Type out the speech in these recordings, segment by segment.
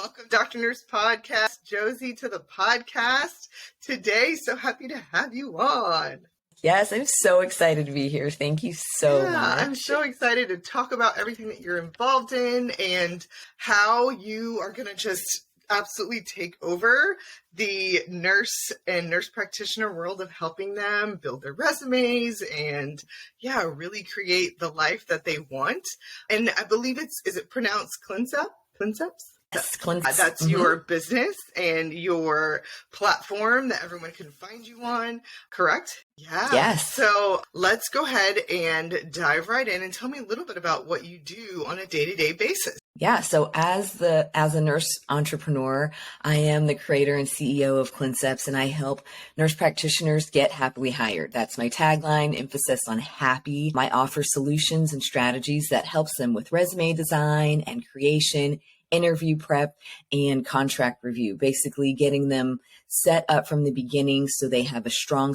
Welcome, Dr. Nurse Podcast. Josie to the podcast today. So happy to have you on. Yes, I'm so excited to be here. Thank you so much. I'm so excited to talk about everything that you're involved in and how you are going to just absolutely take over the nurse and nurse practitioner world of helping them build their resumes and really create the life that they want. And I believe is it pronounced Clincepts? Yes, Clincepts. That's your business and your platform that everyone can find you on, correct? Yeah. Yes. So let's go ahead and dive right in and tell me a little bit about what you do on a day-to-day basis. Yeah. So as a nurse entrepreneur, I am the creator and CEO of Clincepts, and I help nurse practitioners get happily hired. That's my tagline, emphasis on happy. I offer solutions and strategies that helps them with resume design and creation, interview prep, and contract review, basically getting them set up from the beginning so they have a strong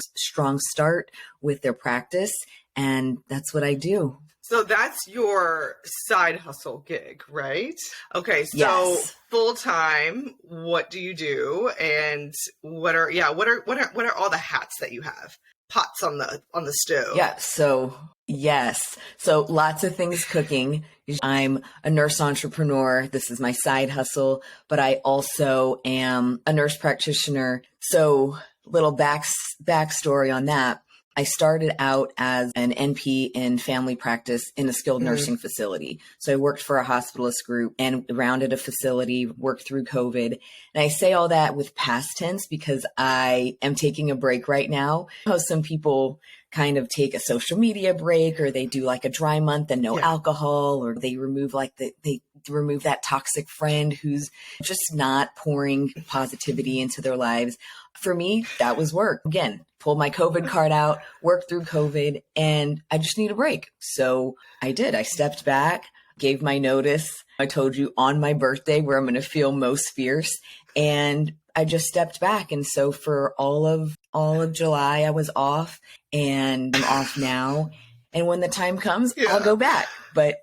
start with their practice. And that's what I do. So that's your side hustle gig, right? Okay, so Yes. Full time, what do you do? And what are all the hats that you have? Pots on the stove. Yeah. So yes. So lots of things cooking. I'm a nurse entrepreneur. This is my side hustle, but I also am a nurse practitioner. So little backstory on that. I started out as an NP in family practice in a skilled nursing facility. So I worked for a hospitalist group and rounded a facility, worked through COVID. And I say all that with past tense because I am taking a break right now. How some people kind of take a social media break, or they do like a dry month and no alcohol, or they remove they remove that toxic friend who's just not pouring positivity into their lives. For me, that was work. Again, pulled my COVID card out, worked through COVID, and I just need a break. So I did. I stepped back, gave my notice. I told you on my birthday where I'm going to feel most fierce. And I just stepped back. And so for all of July, I was off, and I'm off now. And when the time comes, I'll go back. But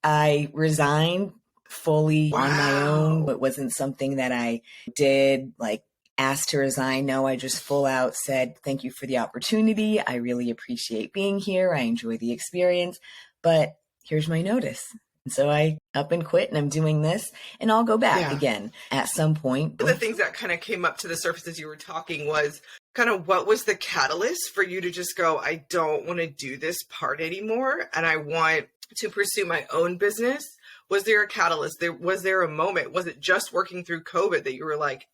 I resigned fully on my own. It wasn't something that I did asked to resign. No, I just full out said, thank you for the opportunity. I really appreciate being here. I enjoy the experience, but here's my notice. And so I up and quit, and I'm doing this, and I'll go back again at some point. One of the things that kind of came up to the surface as you were talking was kind of what was the catalyst for you to just go, I don't want to do this part anymore, and I want to pursue my own business. Was there a catalyst? Was there a moment? Was it just working through COVID that you were like,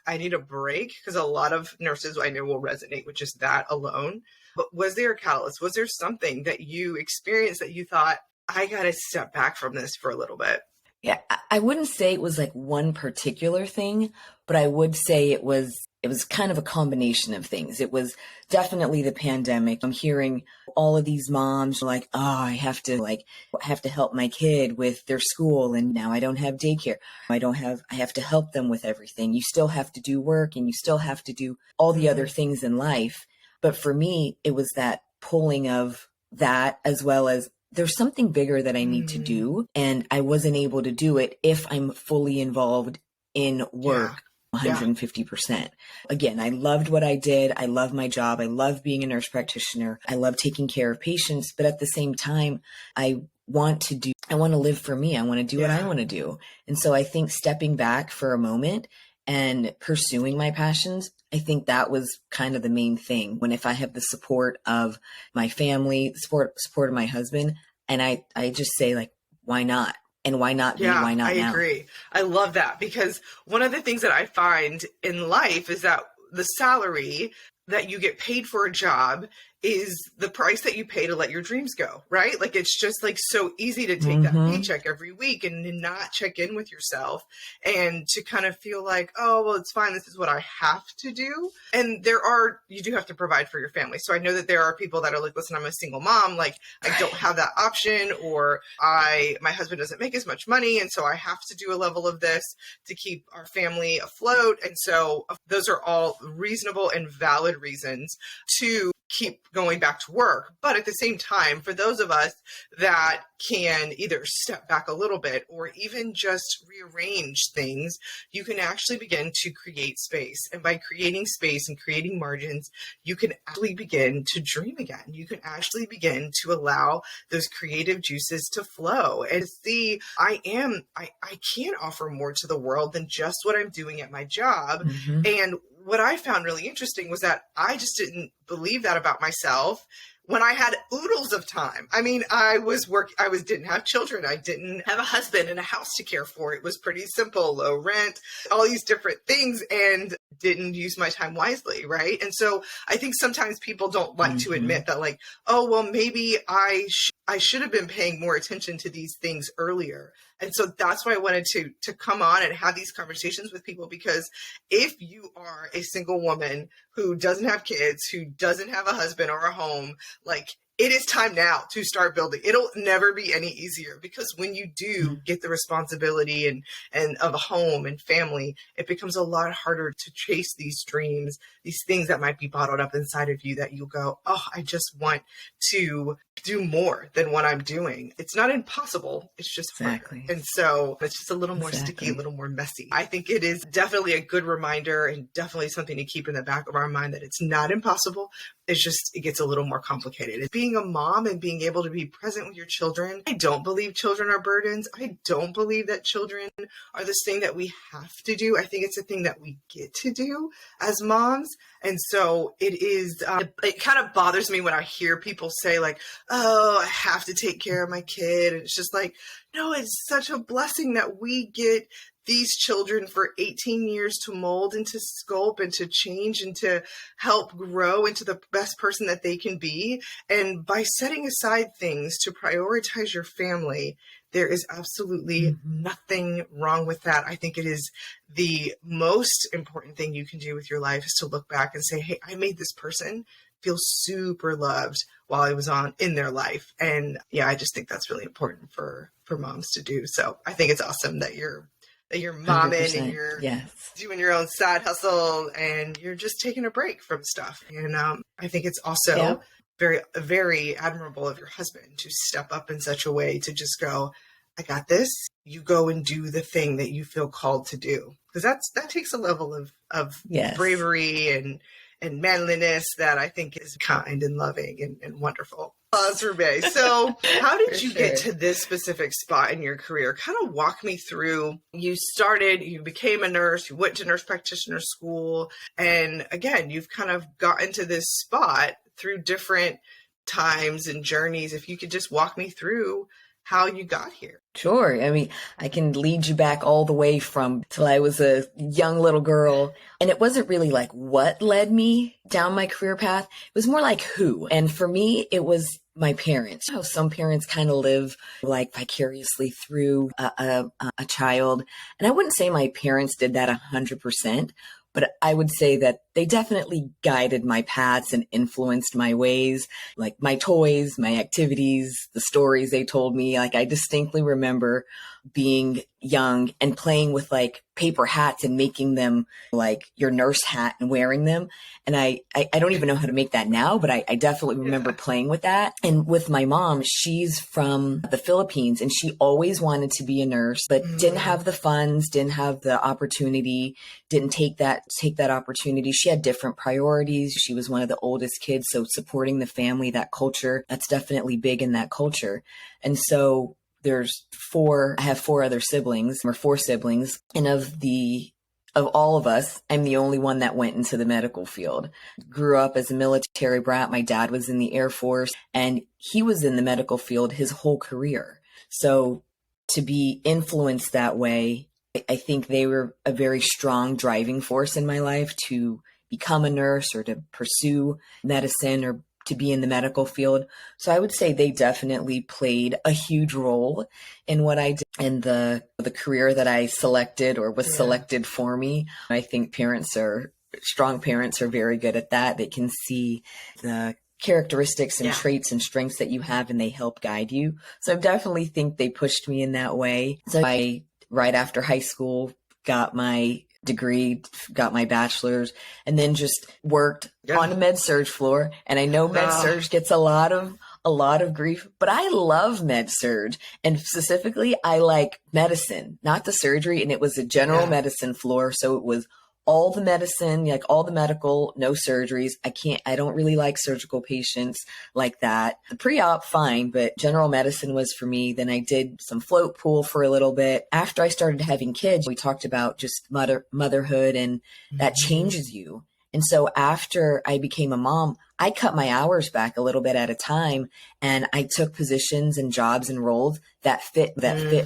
I need a break? Because a lot of nurses I know will resonate with just that alone. But was there a catalyst? Was there something that you experienced that you thought, I got to step back from this for a little bit? Yeah, I wouldn't say it was like one particular thing, but I would say it was kind of a combination of things. It was definitely the pandemic. I'm hearing all of these moms like, oh, I have to help my kid with their school, and now I don't have daycare. I have to help them with everything. You still have to do work, and you still have to do all the other things in life. But for me, it was that pulling of that, as well as there's something bigger that I need to do, and I wasn't able to do it if I'm fully involved in work. 150%. Again, I loved what I did. I love my job. I love being a nurse practitioner. I love taking care of patients. But at the same time, I want to live for me. I want to do what I want to do. And so I think stepping back for a moment and pursuing my passions, I think that was kind of the main thing. When if I have the support of my family, the support of my husband, and I just say why not? And why not me? Why not now? I agree. I love that, because one of the things that I find in life is that the salary that you get paid for a job is the price that you pay to let your dreams go, right? It's just so easy to take that paycheck every week and not check in with yourself, and to kind of feel like, oh, well, it's fine. This is what I have to do. And you do have to provide for your family. So I know that there are people that are like, listen, I'm a single mom. I don't have that option, or my husband doesn't make as much money. And so I have to do a level of this to keep our family afloat. And so those are all reasonable and valid reasons to keep going back to work. But at the same time, for those of us that can either step back a little bit or even just rearrange things, you can actually begin to create space. And by creating space and creating margins, you can actually begin to dream again. You can actually begin to allow those creative juices to flow and see, I can offer more to the world than just what I'm doing at my job. Mm-hmm. And what I found really interesting was that I just didn't believe that about myself when I had oodles of time. I mean, didn't have children. I didn't have a husband and a house to care for. It was pretty simple, low rent, all these different things, and didn't use my time wisely. Right. And so I think sometimes people don't like to admit that, like, oh, well, maybe I should have been paying more attention to these things earlier. And so that's why I wanted to come on and have these conversations with people, because if you are a single woman who doesn't have kids, who doesn't have a husband or a home, like, it is time now to start building. It'll never be any easier, because when you do get the responsibility and of a home and family, it becomes a lot harder to chase these dreams, these things that might be bottled up inside of you that you go, oh, I just want to do more than what I'm doing. It's not impossible. It's just Exactly. harder. And so it's just a little more sticky, a little more messy. I think it is definitely a good reminder and definitely something to keep in the back of our mind that it's not impossible. It's just, it gets a little more complicated. It's being a mom and being able to be present with your children. I don't believe children are burdens. I don't believe that children are this thing that we have to do. I think it's a thing that we get to do as moms. And so it is, it kind of bothers me when I hear people say, like, oh, I have to take care of my kid. And it's just like, no, it's such a blessing that we get these children for 18 years to mold and to sculpt and to change and to help grow into the best person that they can be. And by setting aside things to prioritize your family, there is absolutely nothing wrong with that. I think it is the most important thing you can do with your life, is to look back and say, hey, I made this person feel super loved while I was in their life. And yeah, I just think that's really important for moms to do. So I think it's awesome that you're momming and you're doing your own side hustle and you're just taking a break from stuff. And I think it's also very, very admirable of your husband to step up in such a way to just go, I got this. You go and do the thing that you feel called to do. Because that takes a level of bravery and manliness that I think is kind and loving and wonderful. Rebe. So how did you get to this specific spot in your career? Kind of walk me through. You became a nurse, you went to nurse practitioner school. And again, you've kind of gotten to this spot through different times and journeys. If you could just walk me through how you got here. Sure. I mean, I can lead you back all the way from till I was a young little girl. And it wasn't really like what led me down my career path. It was more like who. And for me, it was my parents. How some parents kind of live like vicariously through a child. And I wouldn't say my parents did that 100%. But I would say that they definitely guided my paths and influenced my ways, like my toys, my activities, the stories they told me. Like I distinctly remember being young and playing with like paper hats and making them like your nurse hat and wearing them. And I don't even know how to make that now, but I definitely remember playing with that. And with my mom, she's from the Philippines and she always wanted to be a nurse, but didn't have the funds, didn't have the opportunity, didn't take that opportunity. She had different priorities. She was one of the oldest kids. So supporting the family, that culture, that's definitely big in that culture. And so I have four siblings. And of all of us, I'm the only one that went into the medical field. Grew up as a military brat. My dad was in the Air Force and he was in the medical field his whole career. So to be influenced that way, I think they were a very strong driving force in my life to become a nurse or to pursue medicine or to be in the medical field. So I would say they definitely played a huge role in what I did and the career that I selected or was selected for me. I think strong parents are very good at that. They can see the characteristics and traits and strengths that you have and they help guide you. So I definitely think they pushed me in that way. So right after high school, got my degree, got my bachelor's, and then just worked on a med surge floor. And I know med surge gets a lot of grief, but I love med surge. And specifically, I like medicine, not the surgery. And it was a general medicine floor. So it was all the medicine, like all the medical, no surgeries. I don't really like surgical patients like that. The pre-op, fine, but general medicine was for me. Then I did some float pool for a little bit. After I started having kids, we talked about just motherhood, and that changes you. And so after I became a mom, I cut my hours back a little bit at a time, and I took positions and jobs and roles that fit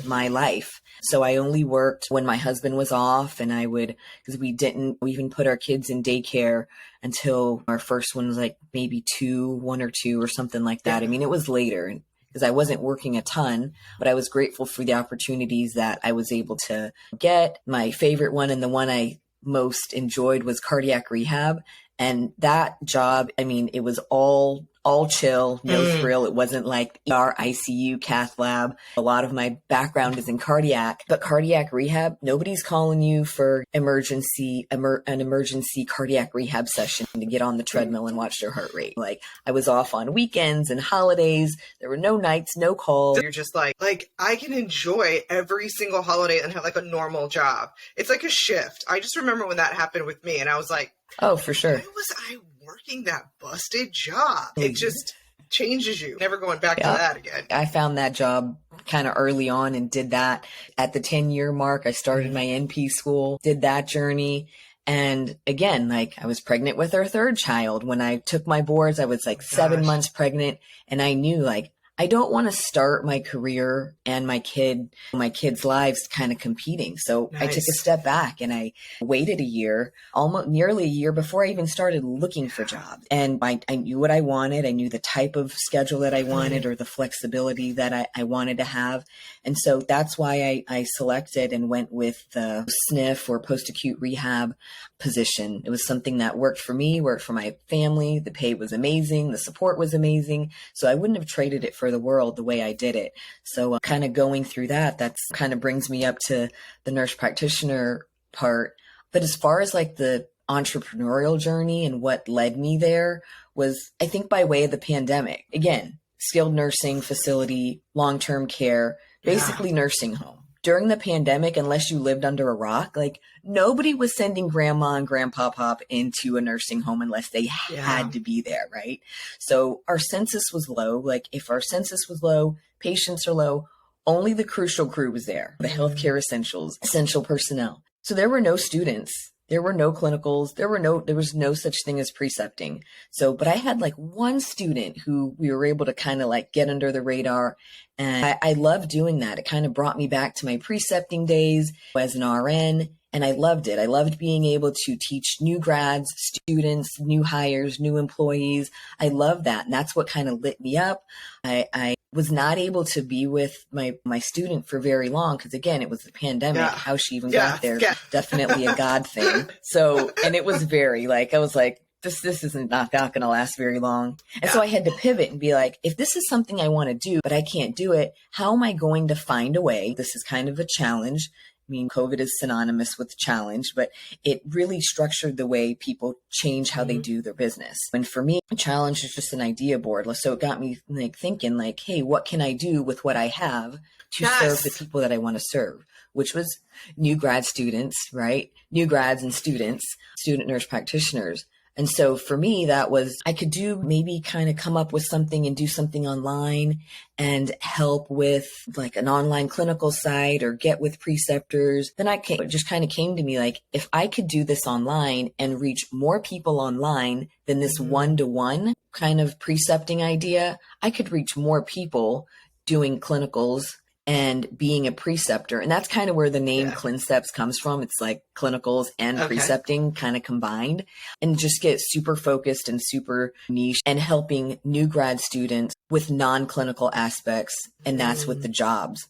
my life. So I only worked when my husband was off, and because we even put our kids in daycare until our first one was like maybe 1 or 2 or something like that. I mean, it was later because I wasn't working a ton, but I was grateful for the opportunities that I was able to get. My favorite one, and the one I most enjoyed, was cardiac rehab. And that job, I mean, it was all chill, no thrill. It wasn't like ER, ICU, cath lab. A lot of my background is in cardiac, but cardiac rehab, nobody's calling you for an emergency cardiac rehab session to get on the treadmill and watch their heart rate. Like, I was off on weekends and holidays. There were no nights, no calls. You're just like I can enjoy every single holiday and have like a normal job. It's like a shift. I just remember when that happened with me, and I was like, oh, for sure. Why was I working that busted job? It just changes you. Never going back to that again. I found that job kind of early on and did that. At the 10-year mark, I started my NP school, did that journey. And again, like, I was pregnant with our third child. When I took my boards, I was like 7 months pregnant. And I knew, like, I don't want to start my career and my kids' lives kind of competing. So I took a step back and I waited a year, almost nearly a year, before I even started looking for jobs. And I knew what I wanted. I knew the type of schedule that I wanted, or the flexibility that I wanted to have. And so that's why I selected and went with the SNF, or post-acute rehab position. It was something that worked for me, worked for my family. The pay was amazing. The support was amazing. So I wouldn't have traded it for the world the way I did it. So kind of going through that's kind of brings me up to the nurse practitioner part. But as far as like the entrepreneurial journey and what led me there was, I think, by way of the pandemic. Again, skilled nursing facility, long-term care, basically nursing home. During the pandemic, unless you lived under a rock, like, nobody was sending grandma and grandpa pop into a nursing home unless they had to be there, right? So our census was low. Like, if our census was low, patients are low, only the crucial crew was there, the healthcare essential personnel. So there were no students. There were no clinicals. There was no such thing as precepting. So, but I had like one student who we were able to kind of like get under the radar. And I loved doing that. It kind of brought me back to my precepting days as an RN. And I loved it. I loved being able to teach new grads, students, new hires, new employees. I love that. And that's what kind of lit me up. I was not able to be with my student for very long because, again, it was the pandemic. How she even got there, definitely a God thing. So, and it was very like, I was like, this isn't not going to last very long. And so I had to pivot and be like, if this is something I want to do, but I can't do it, how am I going to find a way? This is kind of a challenge. I mean, COVID is synonymous with challenge, but it really structured the way people change how they do their business. And for me, a challenge is just an idea board. So it got me like thinking like, hey, what can I do with what I have to serve the people that I want to serve? Which was new grad students, right? New grads and students, student nurse practitioners. And so for me, that was, I could do maybe kind of come up with something and do something online and help with like an online clinical site or get with preceptors. Then it just kind of came to me like, if I could do this online and reach more people online than this one-to-one kind of precepting idea, I could reach more people doing clinicals and being a preceptor. And that's kind of where the name Clincepts comes from. It's like clinicals and precepting kind of combined, and just get super focused and super niche and helping new grad students with non-clinical aspects. And that's with the jobs.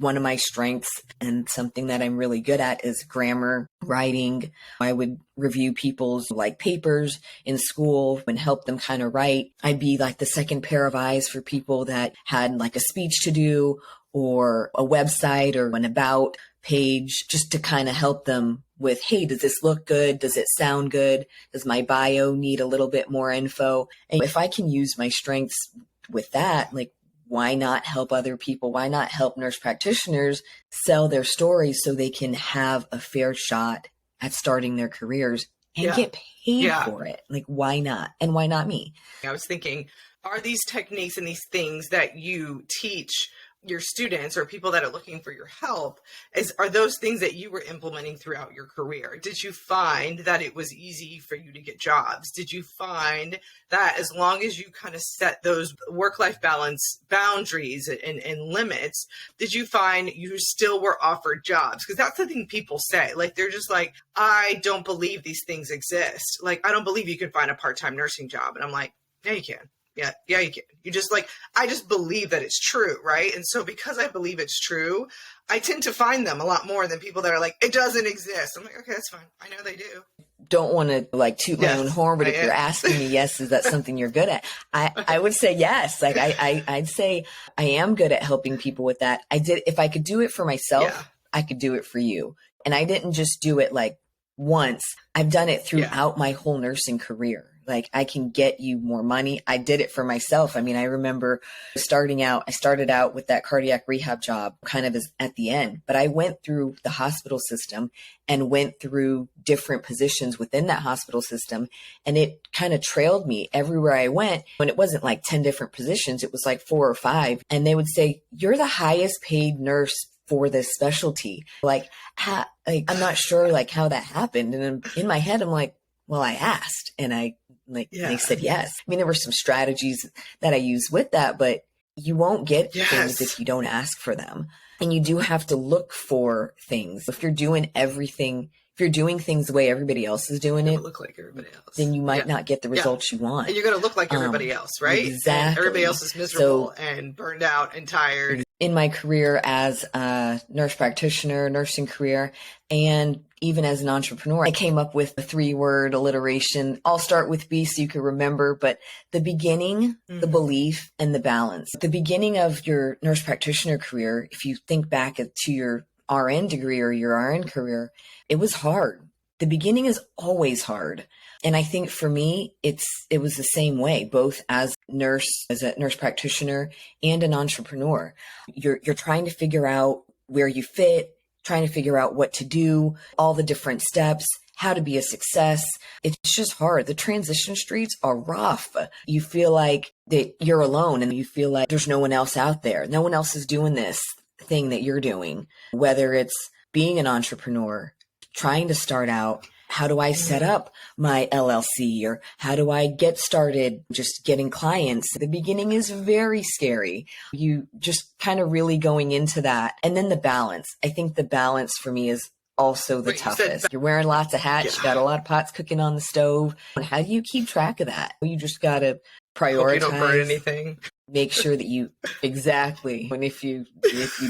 One of my strengths and something that I'm really good at is grammar, writing. I would review people's like papers in school and help them kind of write. I'd be like the second pair of eyes for people that had like a speech to do or a website or an about page just to kind of help them with, hey, does this look good? Does it sound good? Does my bio need a little bit more info? And if I can use my strengths with that, like, why not help other people? Why not help nurse practitioners sell their stories so they can have a fair shot at starting their careers and get paid for it? Like, why not? And why not me? I was thinking, are these techniques and these things that you teach your students or people that are looking for your help, are those things that you were implementing throughout your career? Did you find that it was easy for you to get jobs? Did you find that as long as you kind of set those work-life balance boundaries and limits, did you find you still were offered jobs? Because that's the thing people say. Like, they're just like, I don't believe these things exist. Like, I don't believe you can find a part-time nursing job. And I'm like, yeah, you can. Yeah, you can. You just like, I just believe that it's true, right? And so because I believe it's true, I tend to find them a lot more than people that are like, it doesn't exist. I'm like, okay, that's fine. I know they do. Don't want to like toot my own horn, but if you're asking me, yes, is that something you're good at? I would say yes. Like I'd say I am good at helping people with that. If I could do it for myself, I could do it for you. And I didn't just do it like once. I've done it throughout my whole nursing career. Like, I can get you more money. I did it for myself. I mean, I remember I started out with that cardiac rehab job kind of as at the end, but I went through the hospital system and went through different positions within that hospital system. And it kind of trailed me everywhere I went. When it wasn't like 10 different positions, it was like 4 or 5. And they would say, you're the highest paid nurse for this specialty. Like, I'm not sure like how that happened. And in my head, I'm like, well, I asked and they said yes. I mean, there were some strategies that I used with that, but you won't get things if you don't ask for them. And you do have to look for things. If you're doing things the way everybody else is doing it, look like everybody else, then you might not get the results you want. And you're going to look like everybody else, right? Exactly. And everybody else is miserable and burned out and tired. In my career as a nurse practitioner, nursing career, and even as an entrepreneur, I came up with a 3-word alliteration. I'll start with B so you can remember, but the beginning, the belief, and the balance. The beginning of your nurse practitioner career, if you think back to your RN degree or your RN career, it was hard. The beginning is always hard. And I think for me, it was the same way, both as a nurse practitioner and an entrepreneur. You're trying to figure out where you fit, trying to figure out what to do, all the different steps, how to be a success. It's just hard. The transition streets are rough. You feel like that you're alone and you feel like there's no one else out there. No one else is doing this thing that you're doing, whether it's being an entrepreneur, trying to start out. How do I set up my LLC, or how do I get started just getting clients? The beginning is very scary. You just kind of really going into that. And then the balance. I think the balance for me is also the toughest. You're wearing lots of hats. You got a lot of pots cooking on the stove. How do you keep track of that? You just got to prioritize. Hope you don't burn anything. Make sure that you exactly. And if you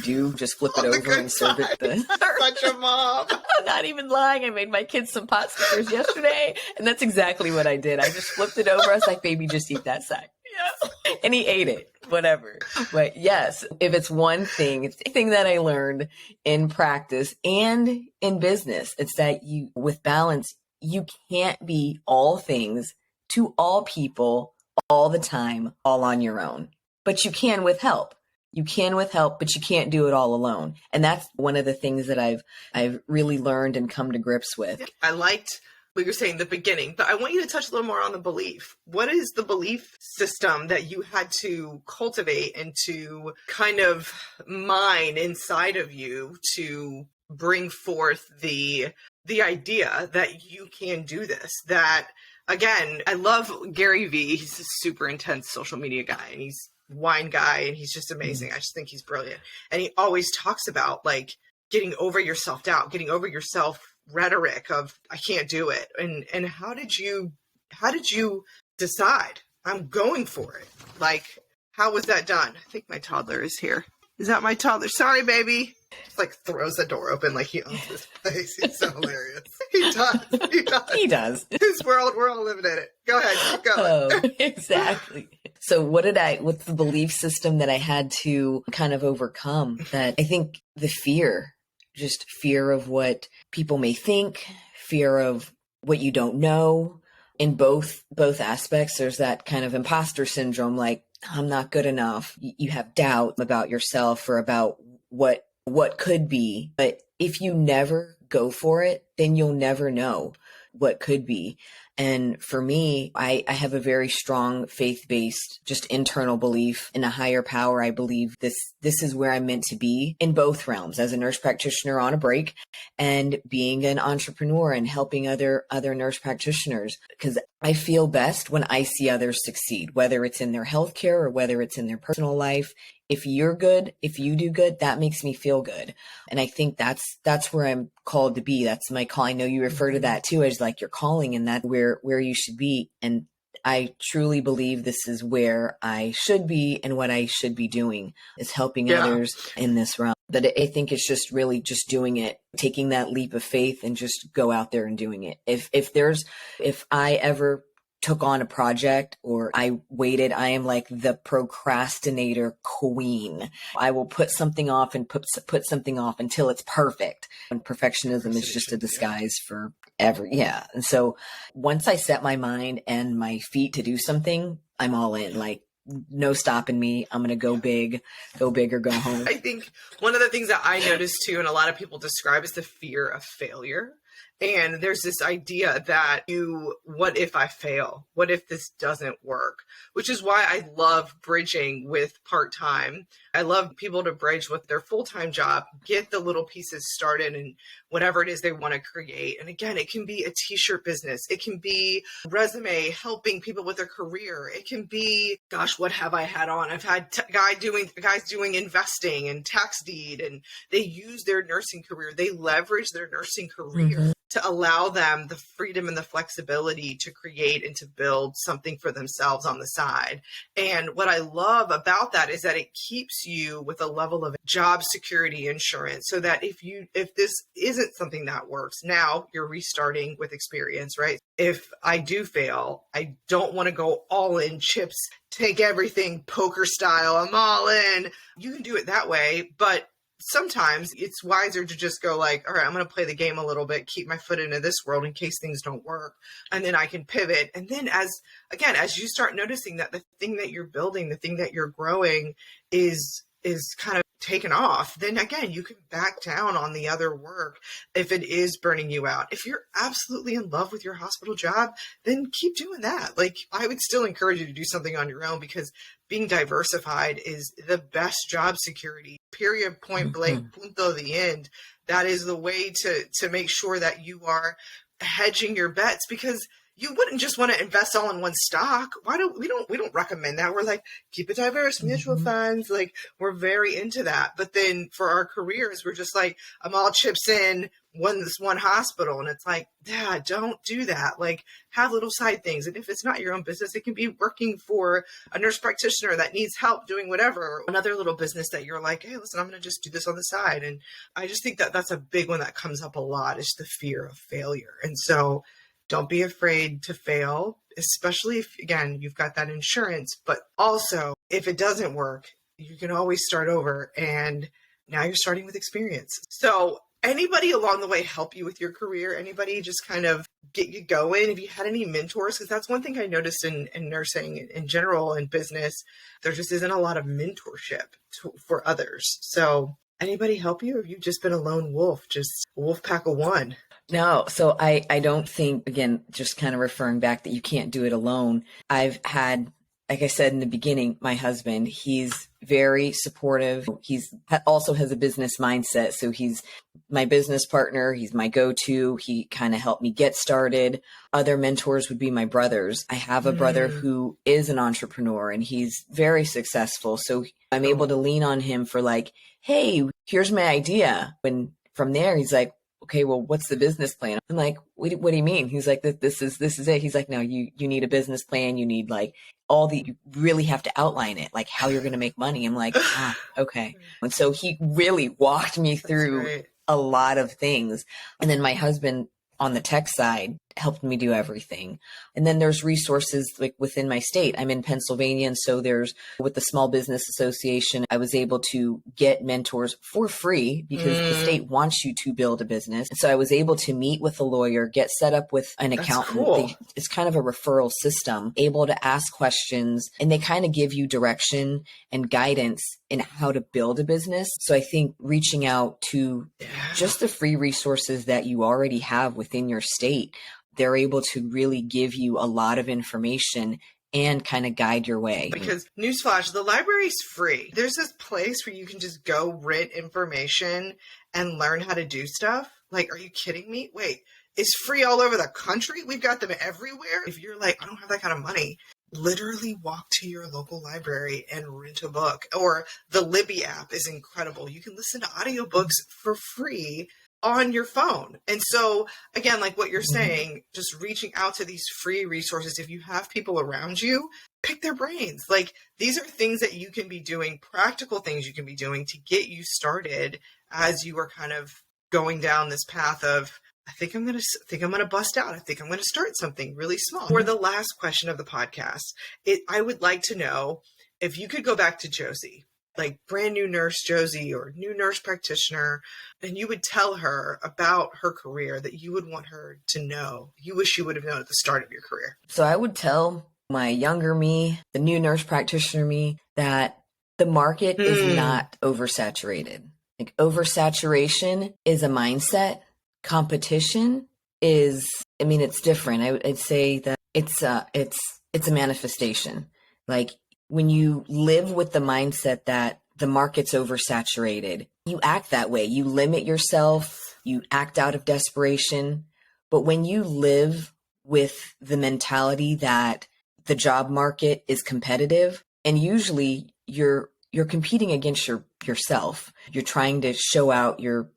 do, just flip it over and serve it. Such a mom. I'm not even lying. I made my kids some pot stickers yesterday, and that's exactly what I did. I just flipped it over. I was like, "Baby, just eat that side." Yeah. And he ate it. Whatever. But yes, if it's one thing, it's the thing that I learned in practice and in business, it's that with balance, you can't be all things to all people all the time, all on your own. But you can with help. You can with help, but you can't do it all alone. And that's one of the things that I've really learned and come to grips with. I liked what you're saying in the beginning, but I want you to touch a little more on the belief. What is the belief system that you had to cultivate and to kind of mine inside of you to bring forth the idea that you can do this? That, again, I love Gary Vee. He's a super intense social media guy, and he's a wine guy, and he's just amazing. I just think he's brilliant. And he always talks about like getting over your self-doubt, getting over your self-rhetoric of I can't do it. And how did you decide I'm going for it? Like, how was that done? I think my toddler is here. Is that my toddler? Sorry, baby. Just like throws the door open like he owns this place. He's so hilarious. He does. He does. His world, we're all living in it. Go ahead. Keep going. Oh, exactly. So what's the belief system that I had to kind of overcome? That I think the fear just fear of what people may think, fear of what you don't know. In both aspects, there's that kind of imposter syndrome, like, I'm not good enough. You have doubt about yourself or about what could be. But if you never go for it, then you'll never know what could be. And for me, I have a very strong faith-based, just internal belief in a higher power. I believe this is where I'm meant to be in both realms, as a nurse practitioner on a break and being an entrepreneur and helping other nurse practitioners. Because I feel best when I see others succeed, whether it's in their healthcare or whether it's in their personal life. If you're good, if you do good, that makes me feel good. And I think that's where I'm called to be. That's my call. I know you refer to that too as like your calling, and that's where you should be. And I truly believe this is where I should be and what I should be doing is helping others in this realm. But I think it's just really just doing it, taking that leap of faith and just go out there and doing it. If I ever took on a project or I waited, I am like the procrastinator queen. I will put something off and put something off until it's perfect. And perfectionism is just a disguise for And so once I set my mind and my feet to do something, I'm all in. Like, no stopping me. I'm going to go big or go home. I think one of the things that I noticed too, and a lot of people describe, is the fear of failure. And there's this idea that what if I fail? What if this doesn't work? Which is why I love bridging with part-time. I love people to bridge with their full-time job, get the little pieces started and whatever it is they want to create. And again, it can be a t-shirt business. It can be a resume helping people with their career. It can be, gosh, what have I had on? I've had guys doing investing and tax deed, and they use their nursing career. They leverage their nursing career to allow them the freedom and the flexibility to create and to build something for themselves on the side. And what I love about that is that it keeps you with a level of job security insurance, so that if this isn't something that works, now you're restarting with experience, right? If I do fail, I don't want to go all in chips, take everything poker style, I'm all in. You can do it that way, but sometimes it's wiser to just go like, all right, I'm going to play the game a little bit, keep my foot into this world in case things don't work. And then I can pivot. And then as you start noticing that the thing that you're building, the thing that you're growing is kind of taken off, then again, you can back down on the other work if it is burning you out. If you're absolutely in love with your hospital job, then keep doing that. Like, I would still encourage you to do something on your own, because being diversified is the best job security, period, point blank, punto, the end. That is the way to make sure that you are hedging your bets, because you wouldn't just want to invest all in one stock. We don't recommend that. We're like, keep it diverse, mutual funds. Like, we're very into that. But then for our careers, we're just like, I'm all chips in this one hospital. And it's like, yeah, don't do that. Like, have little side things. And if it's not your own business, it can be working for a nurse practitioner that needs help doing whatever. Another little business that you're like, hey, listen, I'm going to just do this on the side. And I just think that that's a big one that comes up a lot, is the fear of failure. And so don't be afraid to fail, especially if, again, you've got that insurance. But also, if it doesn't work, you can always start over. And now you're starting with experience. So anybody along the way help you with your career? Anybody just kind of get you going? Have you had any mentors? Because that's one thing I noticed in nursing in general, in business, there just isn't a lot of mentorship for others. So anybody help you? Or have you just been a lone wolf, just a wolf pack of one? No, so I don't think, again, just kind of referring back, that you can't do it alone. I've had, like I said in the beginning, my husband, he's very supportive. He's also has a business mindset. So he's my business partner. He's my go-to. He kind of helped me get started. Other mentors would be my brothers. I have a brother who is an entrepreneur and he's very successful. So I'm able to lean on him for like, hey, here's my idea. And from there, he's like, okay, well, what's the business plan? I'm like, what do you mean? He's like, this is it. He's like, no, you need a business plan. You need like you really have to outline it, like how you're going to make money. I'm like, okay. And so he really walked me through a lot of things. And then my husband on the tech side, helped me do everything. And then there's resources like within my state. I'm in Pennsylvania. And so there's with the Small Business Association, I was able to get mentors for free because the state wants you to build a business. And so I was able to meet with a lawyer, get set up with an accountant. Cool. It's kind of a referral system, able to ask questions, and they kind of give you direction and guidance in how to build a business. So I think reaching out to just the free resources that you already have within your state, they're able to really give you a lot of information and kind of guide your way. Because newsflash, the library's free. There's this place where you can just go rent information and learn how to do stuff. Like, are you kidding me? Wait, it's free all over the country? We've got them everywhere. If you're like, I don't have that kind of money, literally walk to your local library and rent a book. Or the Libby app is incredible. You can listen to audiobooks for free on your phone. And so again, like what you're saying, just reaching out to these free resources. If you have people around you, pick their brains. Like, these are things that you can be doing, practical things you can be doing to get you started as you are kind of going down this path of, I think I'm going to bust out. I think I'm going to start something really small. For the last question of the podcast, I would like to know if you could go back to Josie, like brand new nurse Josie or new nurse practitioner, and you would tell her about her career that you would want her to know, you wish you would have known at the start of your career. So I would tell my younger me, the new nurse practitioner me, that the market is not oversaturated. Like, oversaturation is a mindset. Competition is, I mean, it's different. I'd say that it's a manifestation. Like, when you live with the mindset that the market's oversaturated, you act that way. You limit yourself, you act out of desperation. But when you live with the mentality that the job market is competitive, and usually you're competing against yourself. You're trying to show out you're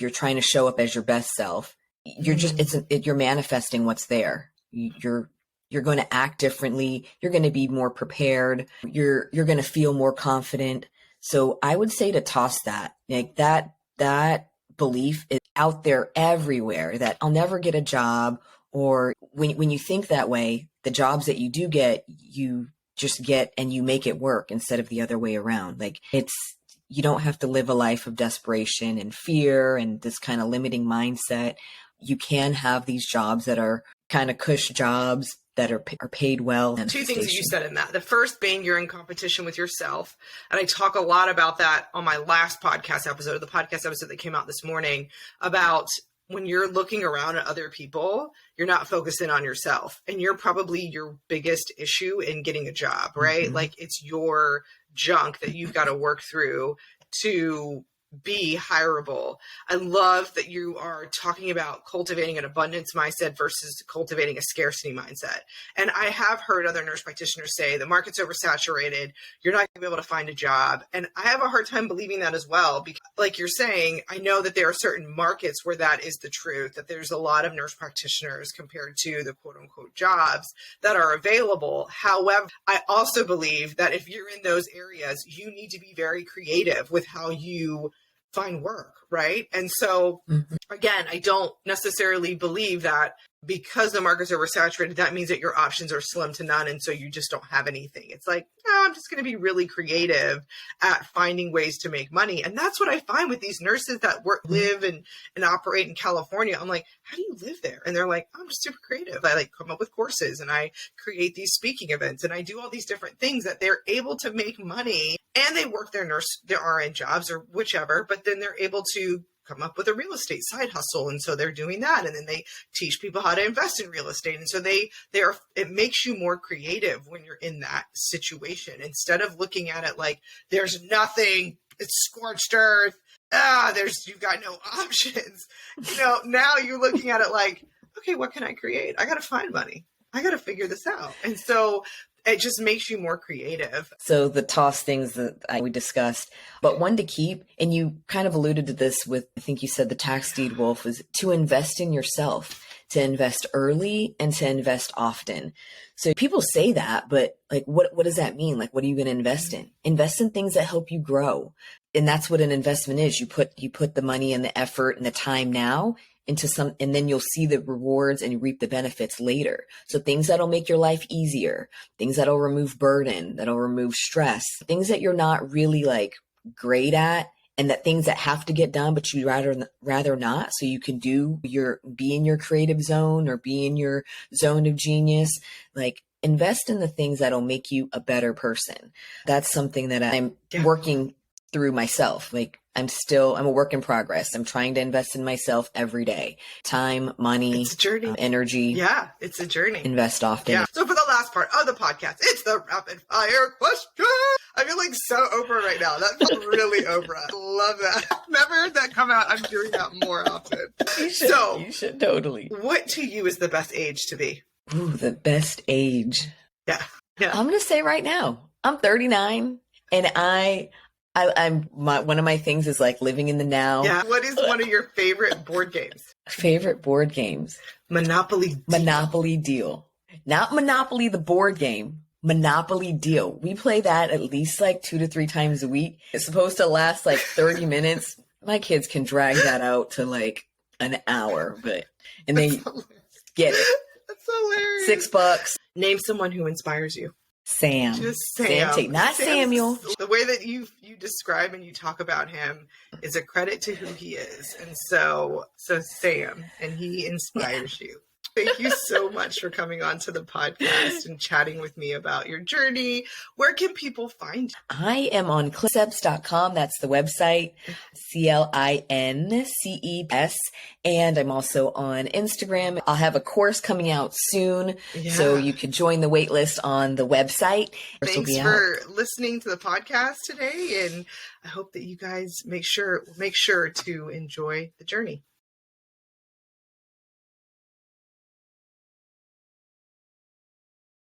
trying to show up as your best self. You're manifesting what's there. You're going to act differently. You're going to be more prepared. You're going to feel more confident. So I would say to toss that, like that belief is out there everywhere, that I'll never get a job. Or when you think that way, the jobs that you do get, you just get and you make it work instead of the other way around. Like, you don't have to live a life of desperation and fear and this kind of limiting mindset. You can have these jobs that are kind of cush jobs that are paid well. Two things that you said in that. The first being you're in competition with yourself. And I talk a lot about that on my last podcast episode, the podcast episode that came out this morning, about when you're looking around at other people, you're not focused in on yourself. And you're probably your biggest issue in getting a job, right? Mm-hmm. Like, it's your junk that you've got to work through to be hireable. I love that you are talking about cultivating an abundance mindset versus cultivating a scarcity mindset. And I have heard other nurse practitioners say the market's oversaturated. You're not going to be able to find a job. And I have a hard time believing that as well, because like you're saying, I know that there are certain markets where that is the truth, that there's a lot of nurse practitioners compared to the quote unquote jobs that are available. However, I also believe that if you're in those areas, you need to be very creative with how you find work, right? And so, again, I don't necessarily believe that because the market's oversaturated, that means that your options are slim to none, and so you just don't have anything. It's like, no, I'm just going to be really creative at finding ways to make money. And that's what I find with these nurses that live and operate in California. I'm like, how do you live there? And they're like, I'm just super creative. I like come up with courses and I create these speaking events and I do all these different things that they're able to make money, and they work their RN jobs or whichever, but then they're able to come up with a real estate side hustle. And so they're doing that. And then they teach people how to invest in real estate. And so it makes you more creative when you're in that situation, instead of looking at it like there's nothing, it's scorched earth. You've got no options. Now you're looking at it like, okay, what can I create? I got to find money. I got to figure this out. And so it just makes you more creative. So the toss things that we discussed, but one to keep, and you kind of alluded to this with, I think you said the tax deed, Wolf, is to invest in yourself, to invest early and to invest often. So people say that, but like, what does that mean? Like, what are you going to invest in? Invest in things that help you grow. And that's what an investment is. You put the money and the effort and the time now into some, and then you'll see the rewards and you reap the benefits later. So things that'll make your life easier, things that'll remove burden, that'll remove stress, things that you're not really like great at, and that things that have to get done, but you'd rather not. So you can be in your creative zone or be in your zone of genius. Like, invest in the things that'll make you a better person. That's something that I'm working through myself. Like, I'm a work in progress. I'm trying to invest in myself every day. Time, money, it's a journey. Energy. Yeah, it's a journey. Invest often. Yeah. So for the last part of the podcast, it's the rapid fire question. I feel like so Oprah right now. That felt really Oprah. Love that. Never heard that come out. I'm doing that more often. You should totally. What to you is the best age to be? Ooh, the best age. Yeah. I'm going to say right now, I'm 39 and one of my things is like living in the now. Yeah. What is one of your favorite board games? Favorite board games? Monopoly Deal. Monopoly Deal. Not Monopoly the board game. Monopoly Deal. We play that at least like 2 to 3 times a week. It's supposed to last like 30 minutes. My kids can drag that out to like an hour, and they get it. That's hilarious. $6. Name someone who inspires you. Sam. Just Sam. Tate, not Samuel. The way that you describe and you talk about him is a credit to who he is. And so Sam, and he inspires you. Thank you so much for coming on to the podcast and chatting with me about your journey. Where can people find you? I am on Clincepts.com. That's the website, Clinces. And I'm also on Instagram. I'll have a course coming out soon. Yeah. So you can join the wait list on the website. Thanks for listening to the podcast today. And I hope that you guys make sure to enjoy the journey.